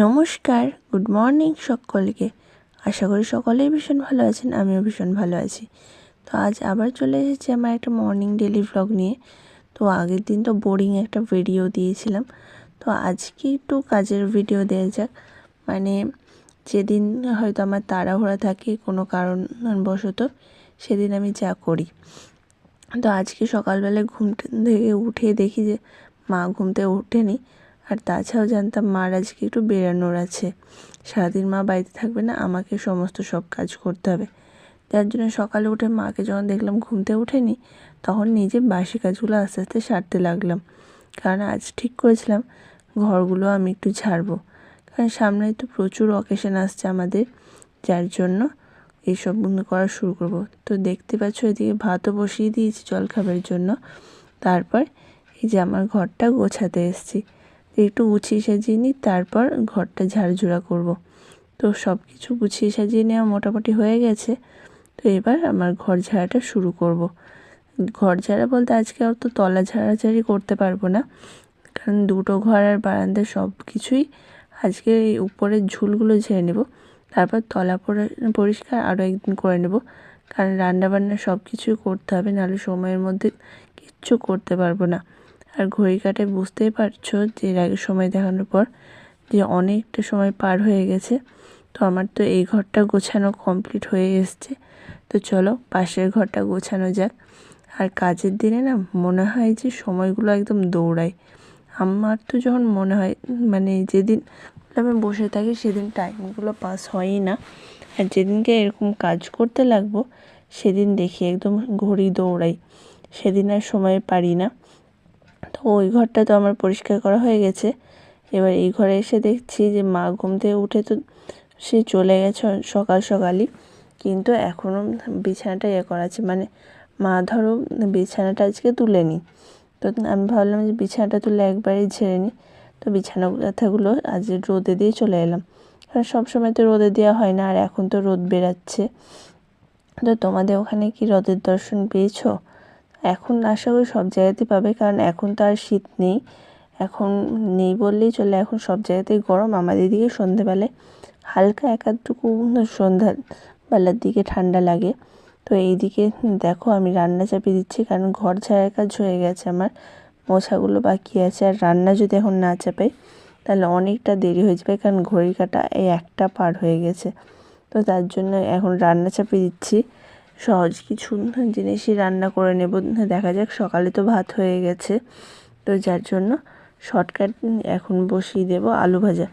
নমস্কার, good morning সকলকে। আশা করি সকলেই ভীষণ ভালো আছেন, আমিও ভীষণ ভালো আছি। তো আজ আবার চলে এসেছি আমার একটা মর্নিং ডেলি ভ্লগ নিয়ে। তো আগের দিন তো বোরিং একটা ভিডিও দিয়েছিলাম, তো আজকে একটু কাজের ভিডিও দেওয়া যাক। মানে যেদিন হয়তো আমার তাড়াহুড়া থাকে কোনো কারণবশত, সেদিন আমি যা করি। তো আজকে সকালবেলায় ঘুম থেকে উঠে দেখি যে মা ঘুম থেকে ওঠেনি। আর তাছাড়াও জানতাম মার আজকে একটু বেরানোর আছে, সারাদিন মা বাড়িতে থাকবে না, আমাকে সমস্ত সব কাজ করতে হবে। যার জন্য সকালে উঠে মাকে যখন দেখলাম ঘুম থেকে ওঠেনি, তখন নিজে বাসি কাজগুলো আস্তে আস্তে সারতে লাগলাম। কারণ আজ ঠিক করেছিলাম ঘরগুলো আমি একটু ঝাড়বো, কারণ সামনে তো প্রচুর অকেশন আসছে আমাদের, যার জন্য এইসব করা শুরু করব। তো দেখতে পাচ্ছ এদিকে ভাতও বসিয়ে দিয়েছি জলখাবারের জন্য। তারপর এই যে আমার ঘরটা গোছাতে এসেছি, একটু গুছিয়ে সাজিয়ে নিই, তারপর ঘরটা ঝাড়ঝুড়া করব। তো সব কিছু গুছিয়ে সাজিয়ে নেওয়া মোটামুটি হয়ে গেছে। তো এবার আমার ঘর ঝাড়াটা শুরু করব। ঘর ঝাড়া বলতে আজকে আর তো তলা ঝাড়াঝাড়ি করতে পারবো না, কারণ দুটো ঘর আর বারান্দা সব কিছুই আজকে এই উপরের ঝুলগুলো ঝেড়ে নেব। তারপর তলা পরিষ্কার আরও একদিন করে নেব, কারণ রান্নাবান্না সব কিছুই করতে হবে, নাহলে সময়ের মধ্যে কিচ্ছু করতে পারবো না। আর ঘড়ি কাটায় বুঝতেই পারছো যে এর আগে সময় দেখানোর পর যে অনেকটা সময় পার হয়ে গেছে। তো আমার তো এই ঘরটা গোছানো কমপ্লিট হয়ে এসছে। তো চলো পাশের ঘরটা গোছানো যাক। আর কাজের দিনে না মনে হয় যে সময়গুলো একদম দৌড়ায়। আমার তো যখন মনে হয় মানে যেদিন আমি বসে থাকি সেদিন টাইমগুলো পাস হয়ই না, আর যেদিনকে এরকম কাজ করতে লাগবো সেদিন দেখি একদম ঘড়ি দৌড়াই, সেদিন আর সময় পারি না। তো ওই ঘরটা তো আমার পরিষ্কার করা হয়ে গেছে। এবার এই ঘরে এসে দেখছি যে মা ঘুম থেকে উঠে তো সে চলে গেছে সকাল সকালই, কিন্তু এখনও বিছানাটা করা আছে। মানে মা ধরো বিছানাটা আজকে তুলেনি, তো আমি ভাবলাম যে বিছানাটা তুলে একবারেই ঝেড়ে নিই। তো বিছানা কাঁথাগুলো আজ রোদে দিয়ে চলে এলাম, কারণ সবসময় তো রোদে দেওয়া হয় না, আর এখন তো রোদ বেরাচ্ছে। তো তোমাদের ওখানে কি রোদের দর্শন পেয়েছো? এখন আশা করি সব জায়গাতেই পাবে, কারণ এখন তো আর শীত নেই, এখন নেই বললেই চলে, এখন সব জায়গাতেই গরম। আমাদের দিকে সন্ধ্যেবেলায় হালকা একাধটুকু সন্ধ্যাবেলার দিকে ঠান্ডা লাগে। তো এইদিকে দেখো আমি রান্না চাপিয়ে দিচ্ছি, কারণ ঘর ঝাড়ার কাজ হয়ে গেছে, আমার মোছাগুলো বাকি আছে। আর রান্না যদি এখন না চাপাই তাহলে অনেকটা দেরি হয়ে যাবে, কারণ ঘড়ি কাঁটা এই একটা পার হয়ে গেছে। তো তার জন্য এখন রান্না চাপিয়ে দিচ্ছি, সহজ কিছু জিনিসই রান্না করে নেব। দেখা যাক, সকালে তো ভাত হয়ে গেছে, তো যার জন্য শর্টকাট এখন বসিয়ে দেব আলু ভাজা।